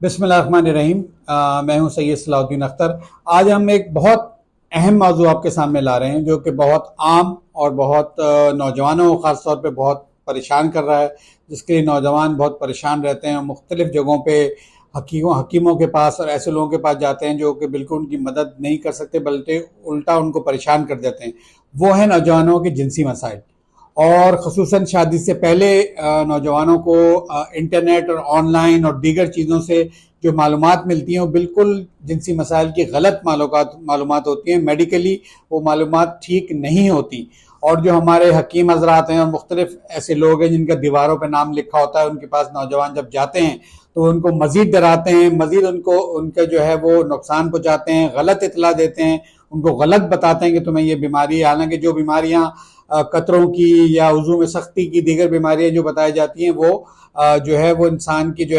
बिस्मिल्लाहिर्रहमानिर्रहीम। मैं हूं सैयद सलाउद्दीन अख्तर। आज हम एक बहुत अहम मौजू आपके सामने ला रहे हैं जो कि बहुत आम और बहुत नौजवानों को ख़ास तौर पे बहुत परेशान कर रहा है, जिसके लिए नौजवान बहुत परेशान रहते हैं। मुख्तलिफ जगहों पे हकीमों के पास और ऐसे लोगों के पास जाते हैं जो कि बिल्कुल उनकी मदद नहीं कर सकते, बल्कि उल्टा उनको परेशान कर देते हैं। वो है नौजवानों के जिनसी मसाइल। और ख़ुसूसन शादी से पहले नौजवानों को इंटरनेट और ऑनलाइन और दीगर चीज़ों से जो मालूमात मिलती हैं वो बिल्कुल जिनसी मसाइल की गलत मालूमात होती हैं। मेडिकली वो मालूमात ठीक नहीं होती। और जो हमारे हकीम हजरात हैं और मुख्तलिफ ऐसे लोग हैं जिनका दीवारों पर नाम लिखा होता है, उनके पास नौजवान जब जाते हैं तो उनको मजीद डराते हैं, मजीद उनको उनका जो है वो नुकसान पहुँचाते हैं, गलत इतला देते हैं, उनको गलत बताते हैं कि तुम्हें ये बीमारी है। हालांकि जो बीमारियां कतरों की या वजू में सख्ती की दीगर बीमारियां जो बताई जाती हैं वो जो है वो इंसान की जो